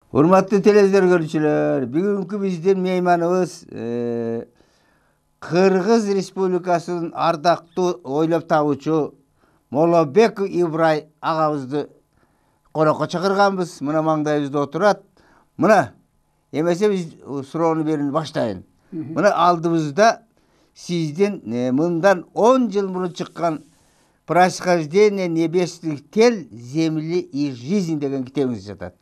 Урматтуу телевизор көрүүчүлөр, бүгүнкү биздин мейманыбыз Кыргыз Республикасынын ардактуу ойлоп табуучу Молобеков Ибрай агабызды конокко чакырганбыз. Мына маңдайыбызда отурат. Мына эмесе биз суроону берүүнү баштайын. Мына алдыбызда сиздин мындан 10 жыл мурун чыккан «Происхождение небесных тел, земли и жизнь» деген китебиңиз жатат.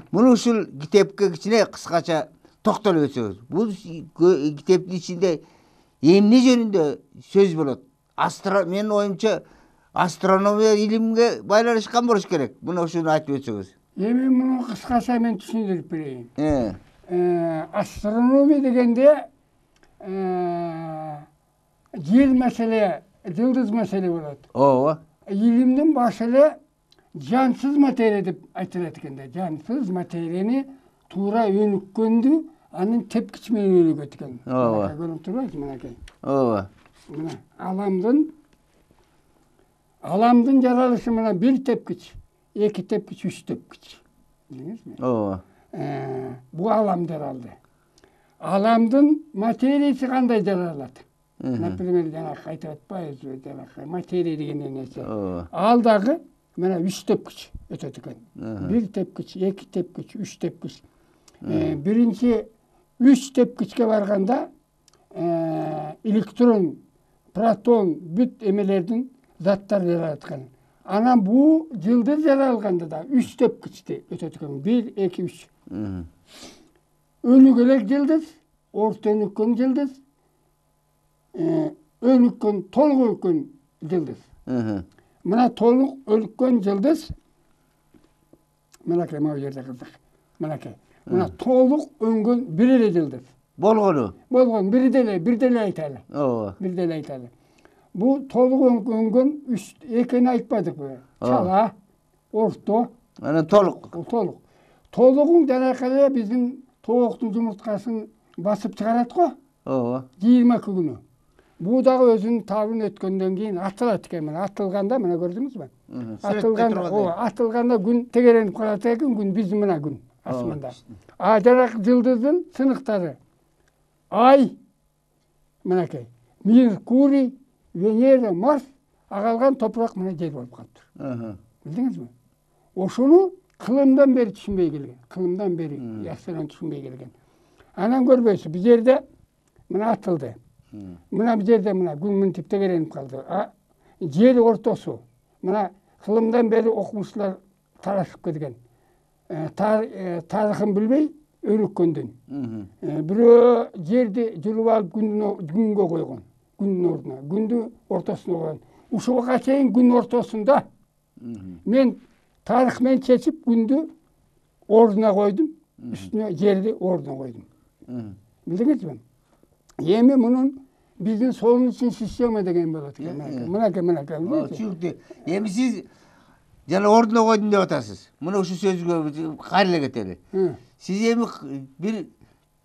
Муну ушул китепке кичине кыскача токтолуп өтсөңүз. Бул китептин ичинде эмне жөнүндө сөз болот? Менин оюмча астрономия илимге байланышкан болуш керек. Муну ушуну айтып өтсөңүз. Эми муну кыскача мен түшүндүрүп берейин. Астрономия дегенде жер маселе, жылдыз маселе болот. Ооба. Илимдин башы эле жансыз материя деп айтылат экенде. Жансыз материяны туура өнүккөндү, анын тепкич менен өнүгөт экен. Ооба. Көрүнүп турбайбы мынакей? Ооба. Мына аламдын жаралышы мына бир тепкич, эки тепкич, үч тепкич. Билдиңизби? Ооба. Бул алам жаралды. Аламдын материясы кандай жаралат? Например, жанакы айтып атпайбызбы, жанакы материя деген нерсе. Ал дагы мына 3 тепкич өтөт экен. 1 тепкич, 2 тепкич, 3 тепкич. Биринчи 3 тепкичке барганда электрон, протон, бүт эмелердин заттар жаралат экен. Анан бул жылдыз жаралганда да 3 тепкичти өтөт экен. 1, 2, 3. Өнүк элек жылдыз, орто өнүккөн жылдыз, өнүккөн, толук өнүккөн жылдыз. Мына толук өнүккөн жылдыз, мынакей могу жерде кызык. Мынакей. Мына толук өнгөн бир эле жылдыз. Болгону. Болгон бир деле айталы. Ооба. Бир деле айталы. Бул толук өнгөн 3 экени айтпадыкпы? Чала, орто, Анан толук. толук. Толугун жанакы эле биздин тооктун жумурткасын басып чыгарат го. Ооба. 22 күнү. Бул дагы өзүнүн табын өткөндөн кийин атылат экен. Мына атылганда, мына көрдүңүзбү? Атылганда күн тегеренип калат экен, күн биздин мына күн асманда. Жанакы жылдыздын сыныктары: Ай, мынакей, Меркурий, Венера, Марс, калган топурак мына жер болуп калыптыр. Билдиңизби? Ошону кылымдан бери түшүнбөй келген. Кылымдан бери ясынан түшүнбөй келген. Анан көрбөйсүз, бул жерде мына атылды. Мына бул жерде мына күн мынтип тегеренип калды. Жер ортосу. Мына кылымдан бери окумуштуулар талашып келген. Тарыхын билбей өнүккөндүн. Бирөө жерди жулуп алып күнгө койгон. Күндүн ордуна. Күндү ортосуна койгон. Ушуга чейин күн ортосунда мен тарых менен чечип күндү ордуна койдум, үстүнө жерди ордуна койдум. Билдиңизби? Эми мунун биздин солнечный система деген болот экен. Мынакей. Түшүнүктүү. Эми сиз жана ордуна койдум деп атасыз. Мына ушу сөзгө кайра эле кетели. Сиз эми бир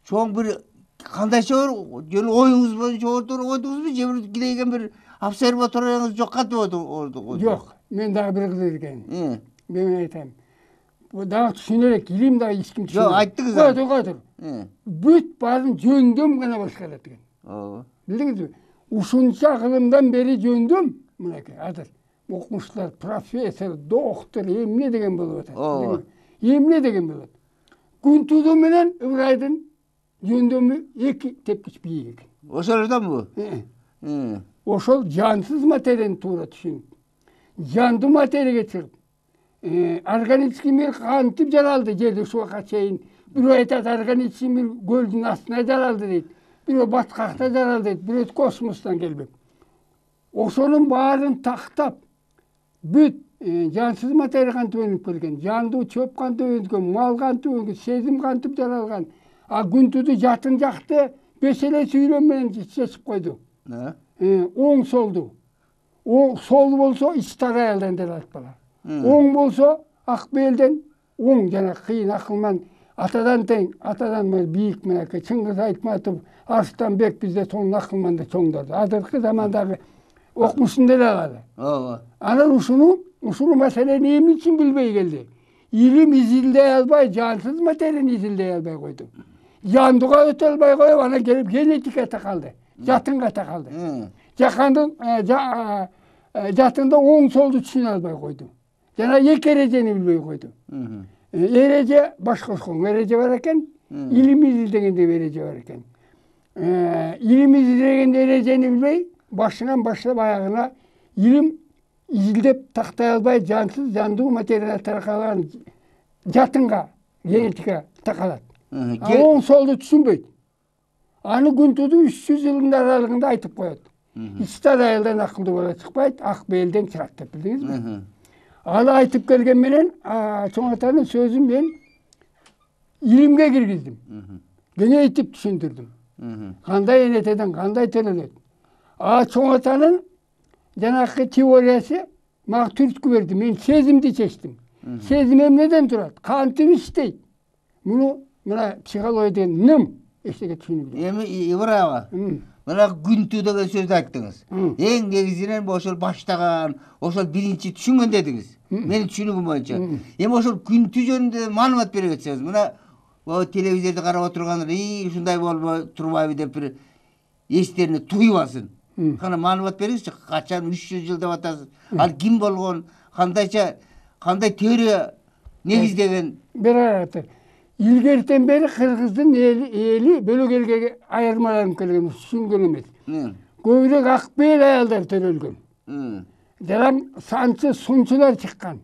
чоң бир кандайча жөн оюңуз боюнча ордуна койдуңузбу, же бир килейген бир обсерваторияңыз жок кантип ордуна? Жок, мен дагы бир кызык экен. Мен айтайын. Бул дагы түшүнөлүк, илим дагы эч ким түшүнбөйт. Жок, айттыңыз. Койдур. Бүт баарын жөндөм гана башкарат экен. Ооба. Билдиңизби? Ушунча кылымдан бери жөндөм, мынакей, азыр окумуштуулар, профессор, доктор эмне деген болуп атат. Эмне деген болот. Күн туудуу менен Ыбырайдын жөндөмү 2 тепкич бийик экен. Ошолордонбу? Ошол жансыз материяны туура түшүнүп, жандуу материяга чыгып, органический мир кантип жаралды жерде ушуга чейин. Бирөө айтат, органический мир көлдүн астына жаралды дейт. Бирөө баткакта жаралды дейт. Бирөө космостон келбек. Ошонун баарын тактап, бүт жансыз материя кантип өнүгүп келген, жандуу чөп кантип өнүгөн, мал кантип өнүгөн, сезим кантип жаралган. Күн тууду жатын жакты 5 эле сүйлөм менен чечип койду. Оң солду. Сол болсо ич тарайалдан жаралып калат. Оң болсо ак бээлден, оң жана кыйын акылман атадан тең, атадан бийик мынакей Чыңгыз Айтматов, Арыстанбек бизде сонун акылманды чоңдорду. Азыркы замандагы окумуштун деле алалы. Анан ушуну маселени эмне үчүн билбей келди? илим изилдей албай, жансыз материяны изилдей албай койду. Жандыга өтө албай коюп, анан келип генетика такалды, жатынга такалды. Жатында оң солду түшүнө албай койду. Жана эки эрежени билбей койду. Эреже баш кошкон эреже бар экен, илим изилдегенде эреже бар экен. Илим изилдегенде эрежени билбей, башынан баштап аягына илим изилдеп тактай албай, жансыз жандуу материя таркалган жатынга генетика такалат. Оң солду түшүнбөйт. Аны Күнтуду 300 жылдын аралыгында айтып коет. Ичтар айылдан акылдуу бала чыкпайт, ак бээлден чыгат деп билдиңизби? Аны айтып келген менен, чоң атанын сөзүн мен илимге киргиздим. Кеңейтип түшүндүрдүм. Кандай энетеден кандай төлөнөт. Чоң атанын жанакы теориясы мага түрткү берди. Мен сезимди чечтим. Сезим эмнеден турат? Кантип иштейт? Мына психология деген ным эчтеке түшүнүп. Эми Ибрай ага, мына Күнтүү деген сөздү айттыңыз. Эң негизинен ошол баштаган, ошол биринчи түшүнгөн дедиңиз. Менин түшүнүгүм боюнча. Эми ошол Күнтүү жөнүндө маалымат бере кетсеңиз. Мына телевизорду карап отургандар, ушундай болбой турбайбы деп бир эстерине туюп алсын. Кана маалымат бериңизчи, качан 300 жыл деп атасыз? Ал ким болгон? Кандай теория негиздеген? Берат, илгертен бери кыргыздын эли бөлөк элге айырмаланып келген, түшүнгөн эмес. Көбүрөөк ак бeel аялдар төрөлгөн. Жарам санчы сунчулар чыккан.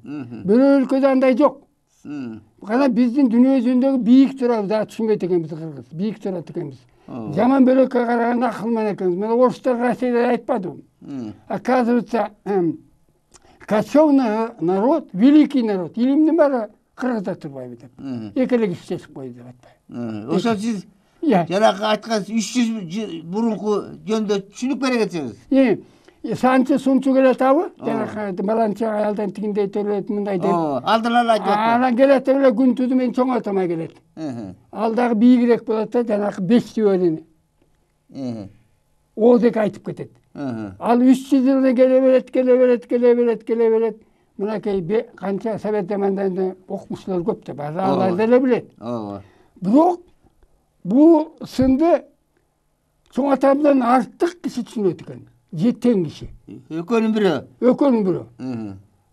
Бөлөк өлкөдө андай жок. Кана биздин дүнүйө жүзүндөгү бийик турабы да түшүнбөйт экенбиз кыргыз. Бийик турат экенбиз. Жаман бөлөккө караганда акылман экенбиз. Мына орустар Россияда айтпадыбы? Оказывается, кочевный народ, великий народ. Илимдин баары кыргызда турбайбы деп. Эки эле киши чечип койду деп атпайбы. Ошол сиз жанагы айткан 300 мурунку жөнүндө түшүнүк бере кетсеңиз. Санчы сунчу келет абы, жанакы баланча аялдан тигиндей төлөйт, мындай деп. Алдылар айтып атты. Анан келет эле Күнтүдү мен чоң атама келет. Ал дагы бийигирээк болот да, жанакы 5 түйөнү. О деп айтып кетет. Ал 300 жылдан келе берет. Мынакей канча совет заманында окумуштуулар көп да, алар деле билет. Бирок бул сынды чоң атамдан артык киши түшүнөт экен. Тең киши. Экөөнүн бирөө.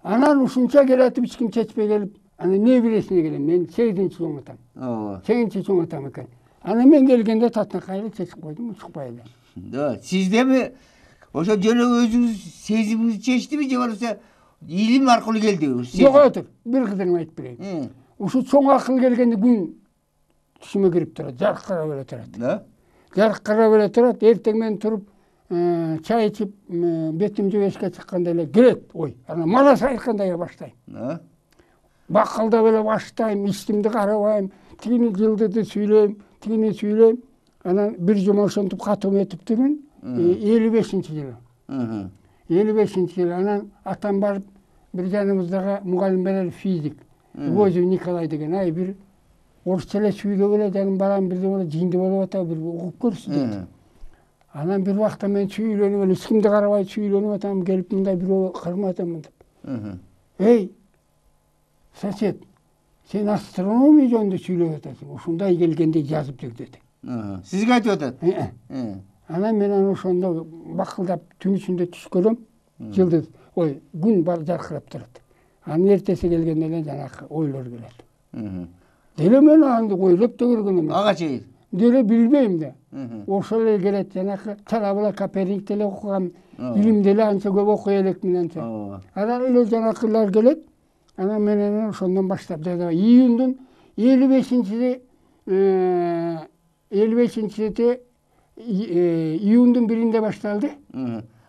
Анан ушунча келатып эч ким чечпей келип, анан эмне билесине келем, мен 8-чи чоң атам. 8-чи чоң атам экен. Анан мен келгенде татынакайла чечип койдум, чыкпай эле. Сиз деби ошо жөнү өзүңүз сезимиңиз чечтиби же болбосо илим аркылуу келдиби? Жок, бир кызыгын айтып берейин. Ушу чоң акыл келгенде күн түшүмө кирип турат, жаркырап эле турат. Жаркырап эле турат, эртең менен туруп чай ичип, бетим жебешке чыкканда эле келет ой. Анан манас айткандай баштайм. Бакалдап эле баштайм, ичтимди карабайм, тигини жылдыды сүйлөйм, Анан бир жума ошентип катым өтүптүмүн. 55-чи жылы. 55-чи жылы анан атам барып бир жаныбыздагы мугалим бар физик. Возев Николай деген, бир орусча эле сүйлөп эле жаным барам, бирде боло жинди болуп атат, бир угуп көрсү дейт. Анан бир убакта мен сүйлөнүп эле, эч карабай сүйлөнүп атам, келип мындай бирөө кырматамын деп. Эй, сосед, сен астрономия жөнүндө сүйлөп атасың, ушундай келгенде жазып жүр деди. Сизге айтып атат? Анан мен ошондо бакылдап түн ичинде түш көрөм, жылдыз, күн бар жаркырап турат. Анан эртеси келгенде эле жанакы ойлор келет. Деле мен аны ойлоп да көргөн эмес. Ага чейин? Деле билбейм да. Ошол эле келет, жанакы Чалабыла Коперник деле окугам, илим деле анча көп окуй элекмин анча. Анан эле жанакылар келет. Анан мен ошондон баштап июндун 55-чи июндун 1-inde башталды.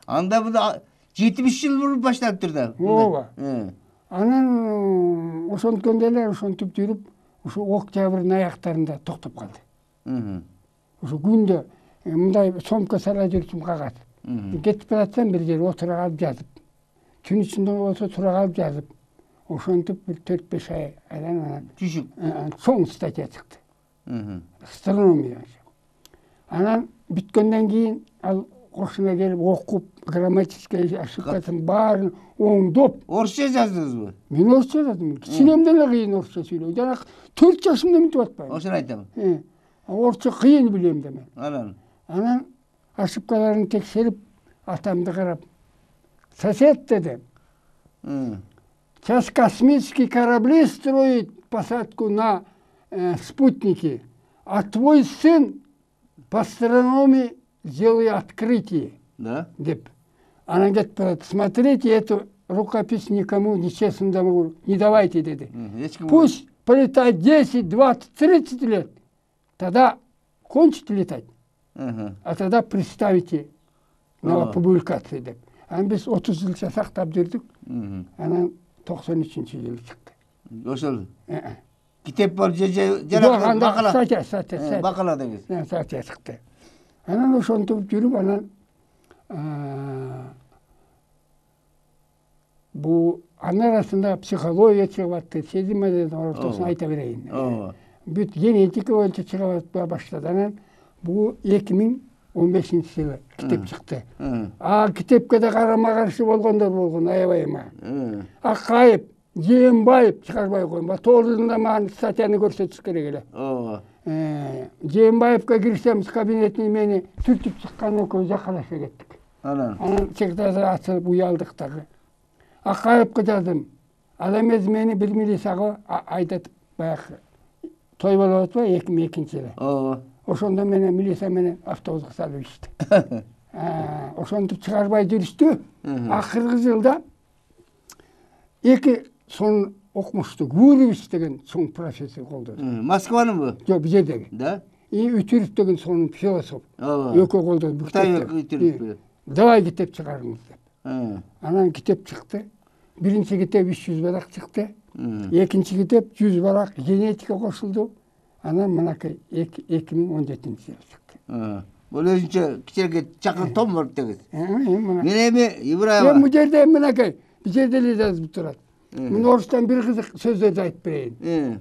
Анда буда 70 жыл мурун башталыптыр да. Ооба. Анан ошонткенде эле ошентип жүрүп, ушу октябрдын аяктарында токтоп калды. Ушу күндө мындай сомка сала жүрчүм кагаз. Кетип баратсам бир жерге отура калып жазып. Түн ичинде болсо тура калып жазып. Ошентип бир 4-5 ай анан түшүп чоң статья чыкты. Астрономия. Анан бүткөндөн кийин ал кошуна келип окуп, грамматический ошибкасын баарын оңдоп. Орусча жаздыңызбы? Мен орусча жаздым. Кичинемден эле кыйын орусча сүйлөйм. Жана 4 жашымда мынтип атпайм. Ошону айтам. Орусча кыйын билем да мен. Анан Ошибкаларын текшерип, атамды карап, сосед деди. Сейчас космические корабли строят посадку на спутники, а твой сын по астрономии сделай открытие. Да? Деп. Она говорит, смотрите, эту рукопись никому нечестному не давайте, деди. Пусть полетает 10, 20, 30 лет. Тогда кончит летать. А тогда представите на публикации деп. Анан биз 30 жыл сактап жүрдүк. Анан 93-жылы чыкты. Ошол. Китеп бар жана бакала. Бакала дегиз. Статья чыкты. Анан ошентип жүрүп, анан бу анын арасында психология чыгып атты, сезим мәдениетинин ортосун айта берейин. Бүт генетика боюнча чыга баштады. Анан бу 2015-жылы китеп чыкты. Китепке да карама-каршы болгондор болгон, аябай ма. Акаев, Жээнбаев чыгарбай койгон. Тоорунда мага статьяны көрсөтүш керек эле. Жээнбаевке кирсем кабинетине мени түртүп чыккандан көз жакалаша кеттик. Анан секретарь ачылып уялдык дагы. Акаевке жаздым. Ал эмес мени 1 милицияга айтып баягы той болуп атпайбы 2002-жылы. Ошондо менен милиция менен автобуска салып ичти. Ошентип чыгарбай жүрүштү. Акыркы жылда 2 сон окумушту Гуревич деген чоң профессор колдоду. Москванынбы? Жок, бу жердеги. Да? Үтүрүп деген сонун философ. Экөө колдоду. Кытай үтүрүп. Давай китеп чыгарыңыз деп. Анан китеп чыкты. Биринчи китеп 300 барак чыкты. Экинчи китеп 100 барак генетика кошулду. Анан мынакей 2017-жылы чыкты. Бул өзүнчө кичине чакын том бар дегиз. Мен эми Ибраева. бу жерде мынакей, бу жерде эле жазып турат. Мен орустан бир кызык сөздөрдү айтып берейин.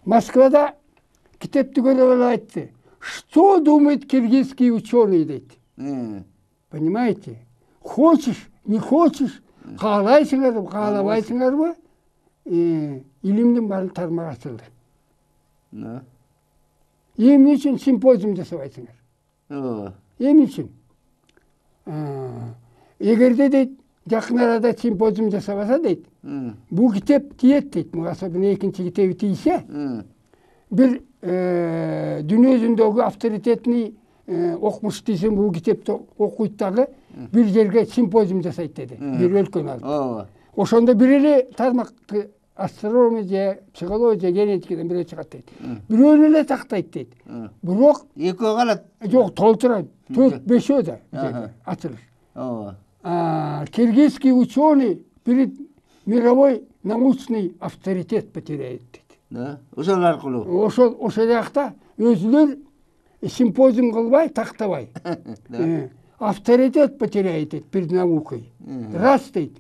Москвада китепти көрүп эле айтты. Что думает киргизский ученый дейт. Понимаете? Хочешь, не хочешь, каалайсыңарбы, каалабайсыңарбы, илимдин баары тармак ачылды. Эмне үчүн симпозиум жасабайсыңар? Эмне үчүн? Эгерде дейт, жакын арада симпозиум жасабаса дейт, бул китеп тиет дейт, особенно экинчи китеби тийсе, бир дүйнө жүзүндөгү авторитетный окумуш дейсең, бул китепти окуйт дагы бир жерге симпозиум жасайт деди, бир өлкөнү алып. Ошондо бир эле тармакты астрономия, психология, генетикадан бирөө чыгат дейт. Бирөөнү эле тактайт дейт. Бирок экөө калат. Жок, толтурат. 4-5 да ачылыш. Киргизский ученый перед мировой научный авторитет потеряет дейт. Да? Ошол аркылуу. Ошол жакта өзүлөр симпозиум кылбай, тактабай. Авторитет потеряет дейт перед наукой. Раз дейт.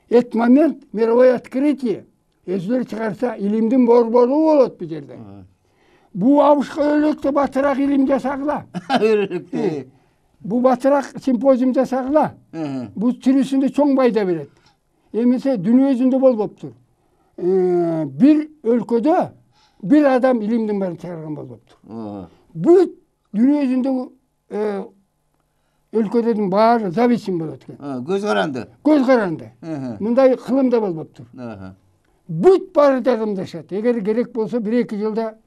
Этот момент мировое открытие өзүлөр чыгарса илимдин борбору болот бу жерде. Бу абышка өлөктө батыраак илим жасагыла. Бу батыраак симпозиум жасагыла. Бу чүрүсүндө чоң пайда берет. Эмесе дүйнө жүзүндө болбоптур. Бир өлкөдө бир адам илимдин баарын чыгарган болбоптур. Бүт дүйнө жүзүндөгү өлкөлөрдүн баары зависим болот экен. Көз каранды. Көз каранды. Мындай кылым да болбоптур. Бүт баары жардамдашат. Эгер керек болсо 1-2 жылда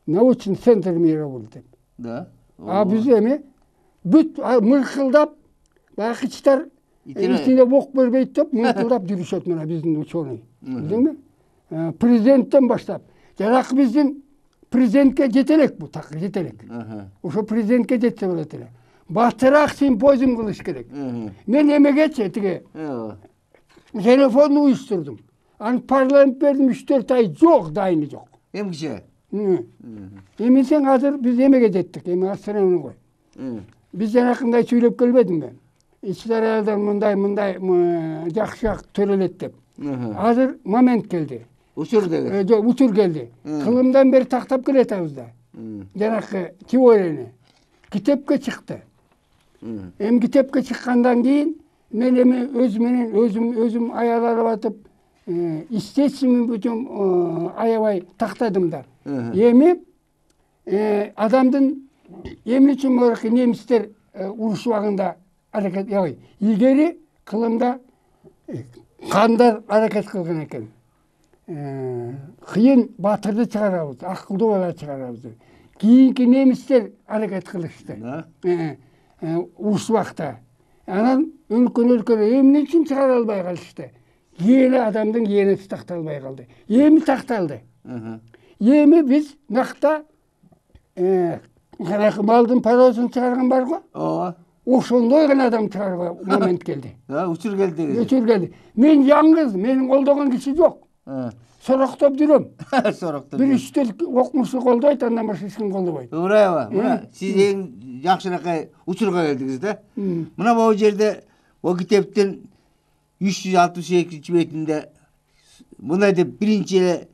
научный центр мира болот деп. Да. Биз эми бүт мыркылдап, бакычтар ичине ок бербейт деп мыркылдап жүрүшөт мына биздин ученый. Билдиңби? Президенттен баштап. Жанакы биздин президентке жетелек бу, так жетелек. Ошо президентке жетсе болот эле. Батыраак симпозиум кылыш керек. Мен эмегечи тиги телефонду уюштурдум. Аны парламент бердим 3-4 ай жок, дайыны жок. Эмгиче? Эмесең азыр биз эмеге жеттик, эми астрономия кой. Биз жанакындай сүйлөп келбедим мен. Ички аялдар мындай жакшы төрөлөт деп. Азыр момент келди. Учур деген. Жок, учур келди. Кылымдан бери тактап келатабыз да. Жанакы теорияны. Китепке чыкты. Эми китепке чыккандан кийин мен эми өзүм аялап атып, естественный путем аябай тактадым да. Эми адамдын эмне үчүн баракы немистер уруш убагында аракет, илгери кылымда кандар аракет кылган экен. Кыйын батырды чыгарабыз, акылдуу бала чыгарабыз деп. Кийинки немистер аракет кылышты. Уруш убакта. Анан өлкөлөр эмне үчүн чыгара албай калышты? Кийинки адамдын кийинеси такталбай калды. Эми такталды. Эми биз накта малдын паросун чыгарган бар го? Ооба. Ошондой гана адам чыгарга момент келди. Учур келди. Учур келди. Мен жаңгыз, менин колдогон киши жок. Сороктоп жүрөм. Сороктоп. Бир үчтөр окумушу колдойт, андан башка эч ким колдобойт. Туура. Мына сиз эң жакшыракай учурга келдиңиз да. Мына бул жерде о китептин 362 бетинде мындай деп биринчи эле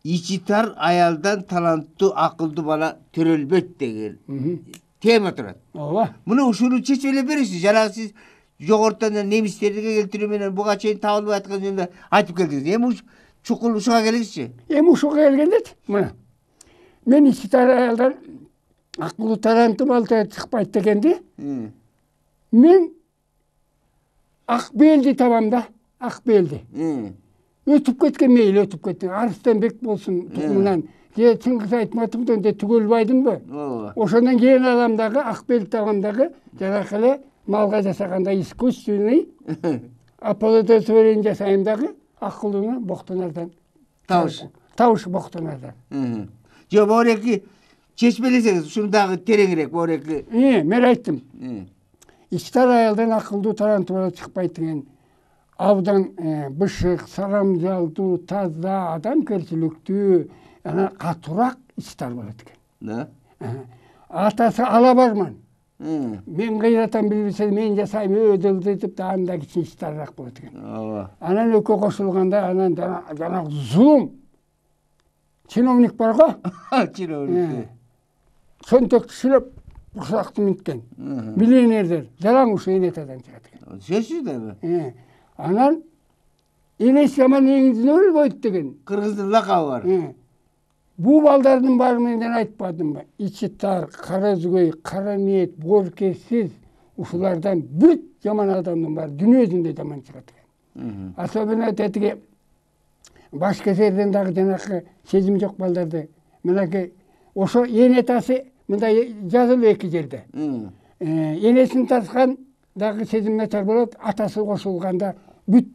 ичи тар аялдан таланттуу акылдуу бала төрөлбөйт деген тема турат. Ооба. Мына ушуну чечип эле бересиз. Жанагы сиз жогорутан немистерди келтирүү менен буга чейин табылбай аткан жөнүндө айтып келдиңиз. Эми чукул ушуга келиңизчи. Эми ушуга келгенде мына мен ичи тар аялдан акылдуу таланттуу бала чыкпайт дегенди. Мен Акбелди табам да, Акбелди. Өтүп кеткен мейли, өтүп кеткен. Арыстанбек болсун тукумунан. Же Чыңгыз Айтматовдон де Түгөлбайдынбы? Ошондон кийин алам дагы Акбелди табам дагы жанакы эле малга жасаганда искусственный оплодотворение жасайм дагы акылдуу боктонардан. Табыш боктонардан. Же бореки чечмелесеңиз, ушундагы тереңирээк бореки. Мен айттым. Ичтар аялдан акылдуу таланттуу бала чыкпайт деген абдан бышык, саламжалдуу, таза, адамгерчиликтүү, анан катуураак ичтар болот экен. Атасы ала барман. Мен кыйратам билбесе мен жасайм өдөлдү деп анда кичине ичтарыраак болот экен. Анан экөө кошулганда анан жанагы зулум чиновник бар го? Чиновник. Сөнтөк силеп курсакты минткен. Миллионерлер жалаң ушу энетадан чыгат экен. Сөзсүз дагы. Анан энеси жаман эңизин өлбөйт деген. Кыргыздын лакабы бар. Бу балдардын баары менен айтпадымбы? Ичи тар, кара зүгөй, кара ниет, бооркесиз ушулардан бүт жаман адамдын баары дүнү жүзүндө жаман чыгат экен. Особенно тетиги баш кесерден дагы жанакы сезим жок балдарды. Мынакей ошо энетасы мындай жазылып эки жерде. Энесин тарткан дагы сезим начар болот, атасы кошулганда бүт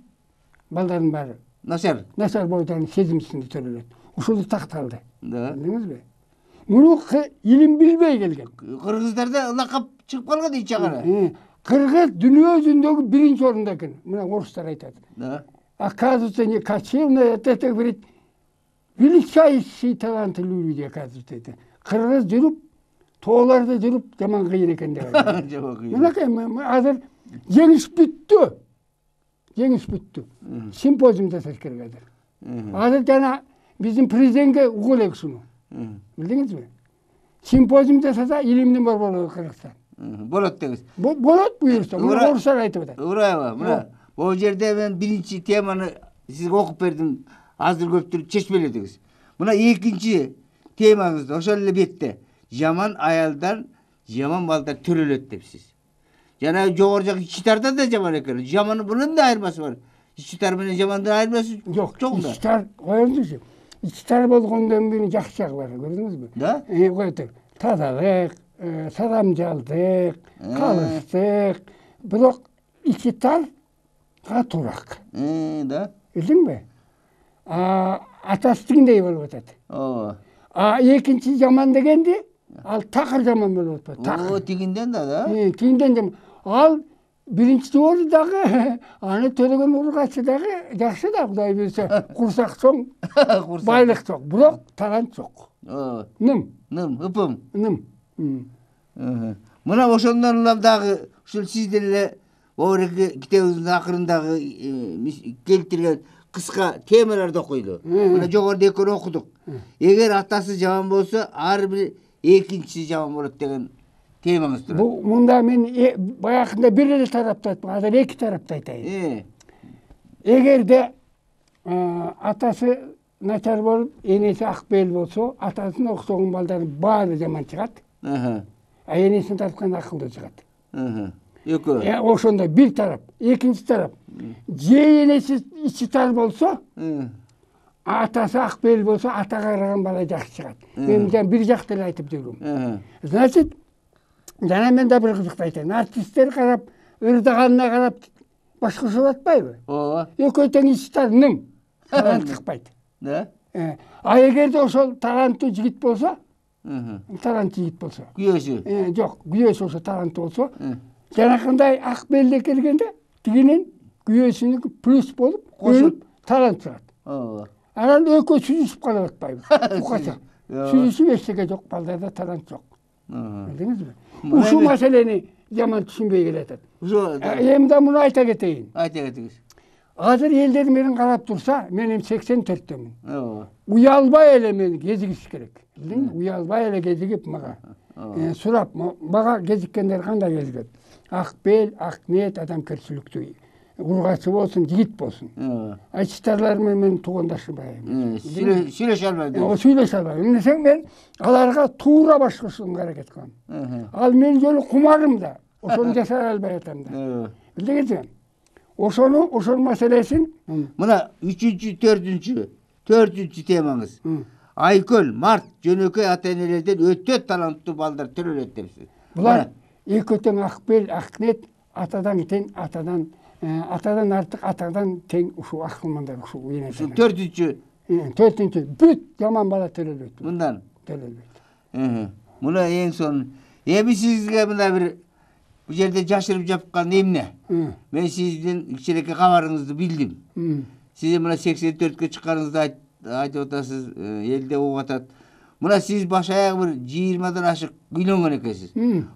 балдардын баары начар бойдон сезимсиндүү төрөлөт. Ушул такталды. Билдиңизби? Муну илим билбей келген. Кыргыздарда лакап чыгып калган ичи кара. Кыргыз дүнү жүзүндөгү биринчи орунда экен. Мына орустар айтат. Оказывается, не кочевная, это говорит, величайший талант люди, оказывается. Кыргыз жүрүп, тооларда жүрүп, жаман кыйын экен деп айтат. Мынакей азыр жеңиш бүттү. Жеңиш бүттү. Симпозиум жасаш керек азыр. Азыр жана биздин президентке угуу элек ушуну. Билдиңизби? Симпозиум жасаса илимдин бар болот Кыргызстан. Болот деңиз. Болот буюрса. Мына орустар айтып атат. Урайба, мына бул жерде мен биринчи теманы сизге окуп бердим. Азыр көптүр чечмеледиңиз. Мына экинчи темаңызда ошол эле бетте жаман аялдан жаман балдар төрөлөт депсиз. Жана жогору жак ичитарда да жаман экен. Жаманы bunun да айырмасы бар. Ичитар менен жамандын айырмасы жок. Ичитар коюңузчу. Ичитар болгондон кийин жакшы жагы бар, көрдүңүзбү? Да? Койтур. Тазалык, саламжалдык, калыстык. Бирок ичитар катуураак. Да. Билдиңби? Атасы тигиндей болуп атат. Экинчи жаман дегенди ал такыр жаман болуп атат. Тигинден да? Тигинден жаман. Ал биринчи болду дагы, аны төлөгөн ургачы дагы жакшы да, Кудай билсе, курсак чоң, байлык жок, бирок талант жок. Ным, ыпым. Ным. Мына ошондон улам дагы ушул сиздер эле обереги китебиңиздин акырындагы келтирген кыска темаларды окуйлу. Мына жогоруда экөөнү окудук. Эгер атасы жаман болсо, ар бир экинчиси жаман болот деген темаңыз турат. Бу мында мен баягында бир эле тарапты айтпам, азыр эки тарапты айтайын. Эгерде атасы начар болуп, энеси акбел болсо, атасына окшогон балдардын баары жаман чыгат. А энесин тарткан акылдуу чыгат. Экөө. Ошондой бир тарап. Экинчи тарап. Же энеси ичи тар болсо, атасы акбел болсо, атага караган бала жакшы чыгат. Мен бир жакты эле айтып жүргөм. Значит, жана мен да бир кызыкты айтайын. Артисттер карап, ырдаганына карап башкача болуп атпайбы? Ооба. Экөө тең ичи тар ным. Талант чыкпайт. Да? А эгерде ошол таланттуу жигит болсо, таланттуу жигит болсо. Күйөөсү. Жок, күйөөсү ошо таланттуу болсо, жанакындай акбелде келгенде тигинин күйөөсүнүн плюс болуп, кошуп талант чыгат. Ооба. Анан экөө сүзүшүп калып атпайбы? Букача. Сүзүшүп эчтеке жок, балдарда талант жок. Билдиңизби? Ушул маселени жаман түшүнбөй келатат. Эми да муну айта кетейин. Айта кетиңиз. Азыр элдер мени карап турса, мен эми 84төмүн. Уялбай эле мени кезигиш керек. Билдиңби? Уялбай эле кезигип мага сурап, мага кезиккендер кандай кезигет? Акбел, Акниет адам көрчүлүктүү. Ургачы болсун, жигит болсун. Айтчытарлар менен туугандашпайм. Сүйлөшө албайм. Сүйлөшө албайм. Эмнесең мен аларга туура башкарышымга аракет кылам. Ал менин жолу кумарым да. Ошону жасай албай атам да. Билдиңизби? Ошол маселесин мына 4-4 темаңыз. Айкөл, Март, жөнөкөй ата-энелерден өтө таланттуу балдар төрөлөт депсиз. Булар экөө тең Акбел, Акниет атадан тең, атадан артык, атадан тең ушул акылмандар ушул Ушул 4-4 бүт жаман бала төрөлөйт. Мындан төрөлөйт. Мына эң сонун. Эми сизге мына бир бу жерде жашырып жапкан эмне? Мен сиздин кичинекей кабарыңызды билдим. Сиз мына 84-кө чыкканыңызды айтып атасыз, элде угуп атат. Мына сиз баш аягы бир 20дан ашык үйлөнгөн экенсиз.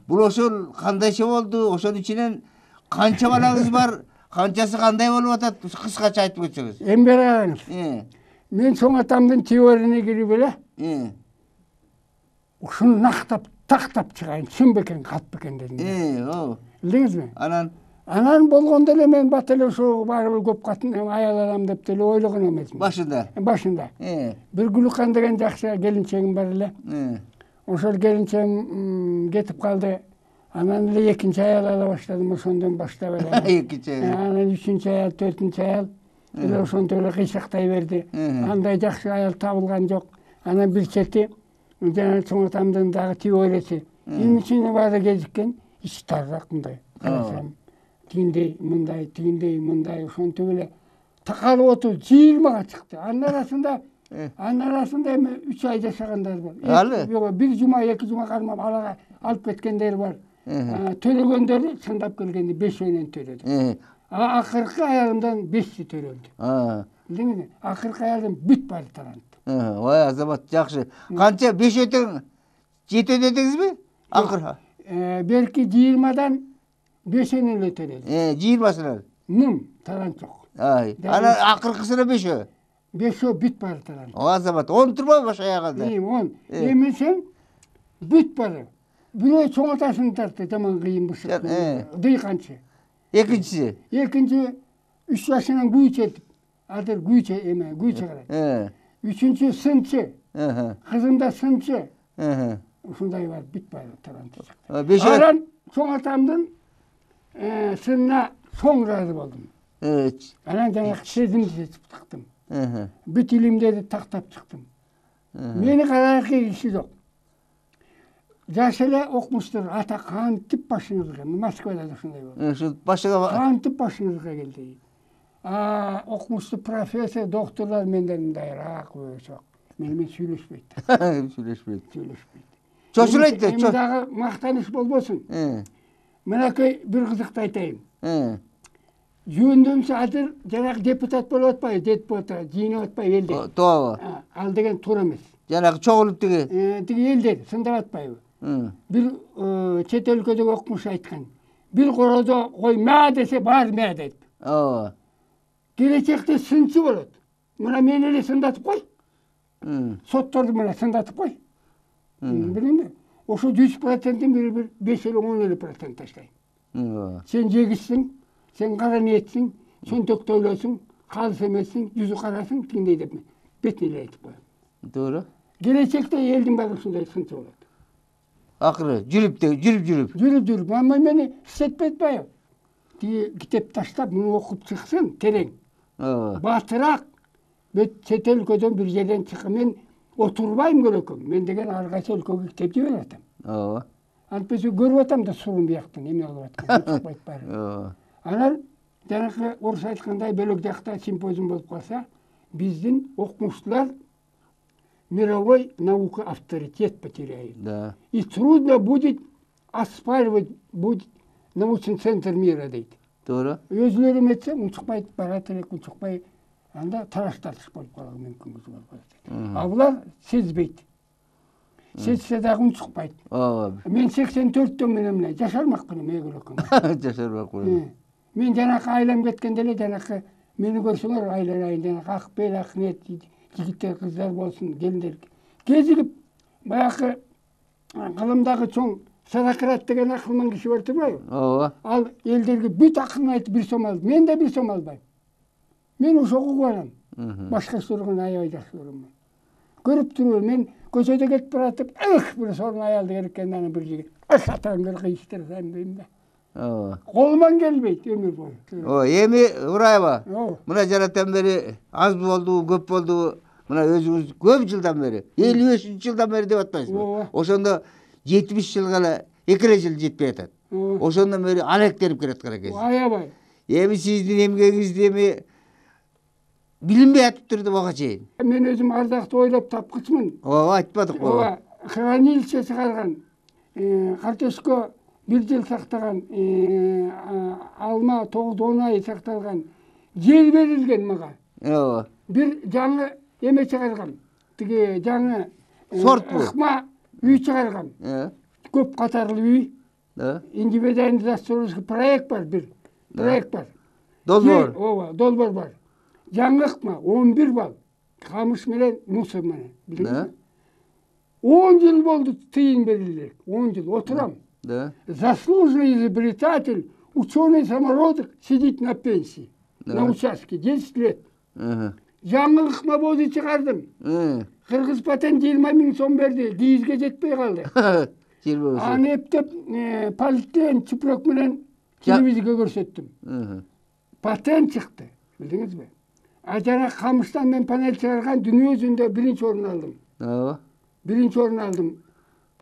Бул ошол кандайча болду? Ошонун ичинен канча балаңыз бар? Канчасы кандай болуп атат? Кыскача айтып кетсеңиз. Эми бери караңыз. Мен чоң атамдын теориясына кирип эле ушуну нактап, тактап чыгайын, чын бекен, кат бекен дедим. Билдиңизби? Анан болгондо эле мен бат эле ошо барыбыр көп катын аял алам деп деле ойлогон эмесмин. Башында. Бир Гүлкан деген жакшы келинчегим бар эле. Ошол келинчегим кетип калды. Анан эле экинчи аял ала баштадым, ошондон баштап эле. Экинчи. Анан үчүнчү аял, төртүнчү аял эле ошондой эле кыйшактай берди. Андай жакшы аял табылган жок. Анан бир чети жана чоң атамдын дагы теориясы. Эмне үчүн баары кезиккен? Ич тарыраак мындай. Карасам, тигиндей, мындай, ошентип эле такалып отуруп 20га чыкты. Анын арасында эми 3 ай жашагандар бар. Жок, бир жума, 2 жума кармап алага алып кеткендер бар. Төлөгөндөрү чындап келгенде 5-өйнөн төлөдү. Акыркы аялымдан 5 төрөлдү. Билдиңизби? Акыркы аялым бүт баары талант. Ой, азамат жакшы. Канча 5 өтөң жетет дедиңизби? Акыркы. Берки 20дан 5-өйнөн эле төлөдү. 20сынан. Талант жок. Анан акыркысына 5-өө. 5-өө бүт баары талант. Азамат, 10 турбайбы баш аягында? 10. Эмесең бүт баары. Бирөө чоң атасын тартты, жаман кыйын бышык. Дыйканчы. Экинчиси 3 жашынан күйчү этип, азыр күйчү карайт. Үчүнчү сынчы. Кызым да сынчы. Ушундай бар, бүт баары талант. Анан чоң атамдын сынына соң ыраазы болдум. Анан жанагы сезимди чыктым. Бүт илимдерди тактап чыктым. Мени карайкы киши жок. Жаш эле окумуштур, ата кантип башыңызга келди? Москвада да ушундай болду. Ушу башыга кантип башыңызга келди? Окумуштуу профессор, доктурлар менден мындайраак өсөк. Менен сүйлөшпөйт. Сүйлөшпөйт. Чочулайт да. Эми дагы мактаныш болбосун. Мынакей бир кызыкты айтайын. Жөндөмсү азыр жанагы депутат болуп атпайбы? Депутат жыйнап атпайбы элде? Туура. Ал деген туура эмес. Жанагы чогулуп тиги элдер сындап атпайбы? Бир чет өлкөдөгү окумуш айткан. Бир кородо кой маа десе баары маа дейт. Ооба. Келечекте сынчы болот. Мына мени эле сындатып кой. Сотторду мына сындатып кой. Билдиңби? ошо 100%-тин бир 5 эле 10 эле процент таштайм. Сен жегишсиң, сен кара ниетсиң, чөнтөктө ойлойсуң, калыс эмессиң, жүзү карасың, тиңдей деп бетине эле айтып коем. Туура. Келечекте элдин баары ушундай сынчы болот. Акыры жүрүп. Мама мени иштетпейт байы. Тиги китеп таштап, муну окуп чыксын, терең. Батыраак, бет чет өлкөдөн бир жерден чыкып, мен отурбайм көрөкөм. Мен деген ар кайсы өлкөгө китеп жиберип атам. Ооба. Антпесе көрүп атам да сурун бияктан эмне болуп атканын чыкпайт баары. Анан жанакы орус айткандай бөлөк жакта симпозиум болуп калса, биздин окумуштуулар мировой наука авторитет потеряет. Да. И трудно будет оспаривать будет научный центр мира дейт. Туура. Өзүлөрү эметсе, унчукпай барат элек, унчукпай анда тараш болуп калуу мүмкүнбүз болуп калат. А булар сезбейт. Сезсе дагы унчукпайт. Мен 84-төн менен жашармакмын, мегөлөкөм. Жашармакмын. Мен жанакы айлам кеткенде эле жанакы мени көрсөңөр айланайын, жанакы ак бел, ак ниет жигиттер, кыздар болсун, келиндер. Кезигип баягы кылымдагы чоң Садакрат деген акылман киши бар турбайбы? Ооба. Ал элдерге бүт акылын айтып бир сом алды. Мен да бир сом албайм. Мен ошого кубанам. Башка сургун аябай жакшы көрөм. Көрүп туруп мен көчөдө кетип баратып, бир сорун аялды керек экен, аны бир жигит. Атаңгыр кыйыштырсам дейм да. Ооба. Колуман келбейт өмүр бою. Эми Ураева, мына жараттан бери аз болду, көп болду. Мына өзүңүз көп жылдан бери, 55-жылдан бери деп атпайсызбы? Ошондо 70 жылга эле 2 жыл жетпей атат. Ошондон бери алектенип келаткан экенсиз. Аябай. Эми сиздин эмгегиңизди эми билинбей атыптыр деп ага чейин. Мен өзүм ардактуу ойлоп тапкычмын. Ооба, айтпадыкпы? Ооба. Хранилище чыгарган, картошка 1 жыл сактаган, алма 9-10 ай сакталган жер берилген мага. Ооба. Бир жаңы эме чыгарган. Тиги жаңы сорт бу. Ыкма үй чыгарган. Көп катарлуу үй. Индивидуализациялык проект бар, бир проект бар. Долбоор. Ооба, долбоор бар. Жаңы ыкма 11 балл. Камыш менен мусор менен. Билдиңизби? 10 жыл болду тыйын берилди. 10 жыл отурам. Да. Заслуженный изобретатель, ученый самородок сидит на пенсии. На участке 10 лет. Жаңы ыкма боду чыгардым. Кыргыз патент 20 000 сом берди. Дизге жетпей калды. Аны эптеп полиэтилен чүпүрөк менен телевизорго көрсөттүм. Патент чыкты. Билдиңизби? А жана камыштан мен панель чыгарган дүйнө жүзүндө 1-чи орун алдым. Ооба. 1-чи орун алдым.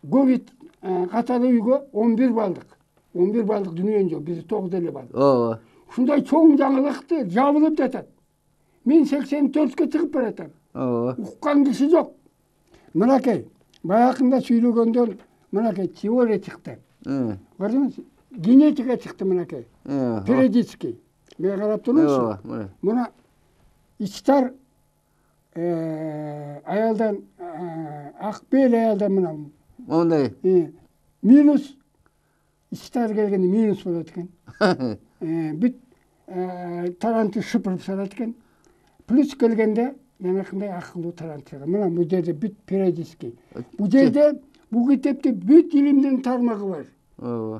Ковид катары үйгө 11 балдык. 11 балдык дүйнөнүн жок, бизде 9 эле балдык. Ооба. Ушундай чоң жаңылыкты жабылып жатат. Мен 84-кө чыгып баратам. Ооба. Уккан киши жок. Мынакей, баягында сүйлөгөндөн мынакей теория чыкты. Көрдүңүз? Генетика чыкты мынакей. Периодический. Мен карап турмунчу. Мына ичтар аялдан ак бел аялдан мына мондай минус ичтар келгенде минус болот экен. Бүт таранты шыпырып салат экен. Плюс келгенде жанакындай акылдуу тарант чыгат. Мына бул жерде бүт периодический. Бул жерде бул китепте бүт илимдин тармагы бар.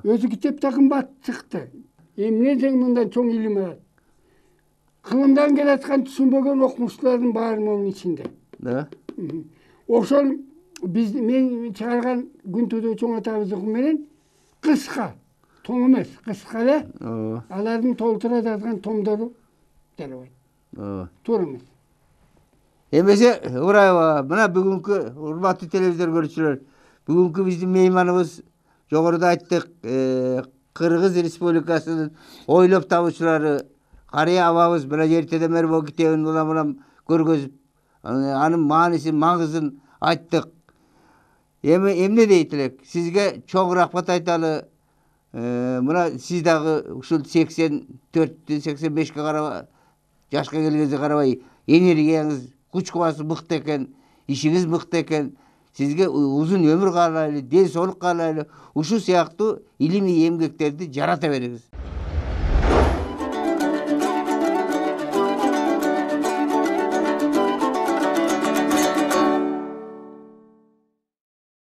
Өзү китепте кымбат чыкты. Эмне дең мындан чоң илим бар. Кылымдан келаткан түшүнбөгөн окумуштуулардын баары монун ичинде. Да. Ошол биз мен чыгарган Күнтүдө чоң атабыздыкы менен кыска, том эмес, кыска эле. Алардын толтура жазган томдору жарабайт. Туура эмес. Эмесе Ураева, мына бүгүнкү урматтуу телевизор көрүүчүлөр, бүгүнкү биздин мейманыбыз жогоруда айттык, Кыргыз Республикасынын ойлоп табуучулары Карыя абабыз мына ертеден бери бул китебин улам көргөзүп, анын маанисин, маңызын айттык. Эмне дейт элек? Сизге чоң рахмат айталы. Мына сиз дагы ушул 84-85-ке карабай, жашка келгенге карабай, энергияңыз, күч-кубасыз мыкты экен, ишиңиз мыкты экен. Сизге узун өмүр каалайлы, ден соолук каалайлы. Ушул сыяктуу илимий эмгектерди жарата бериңиз.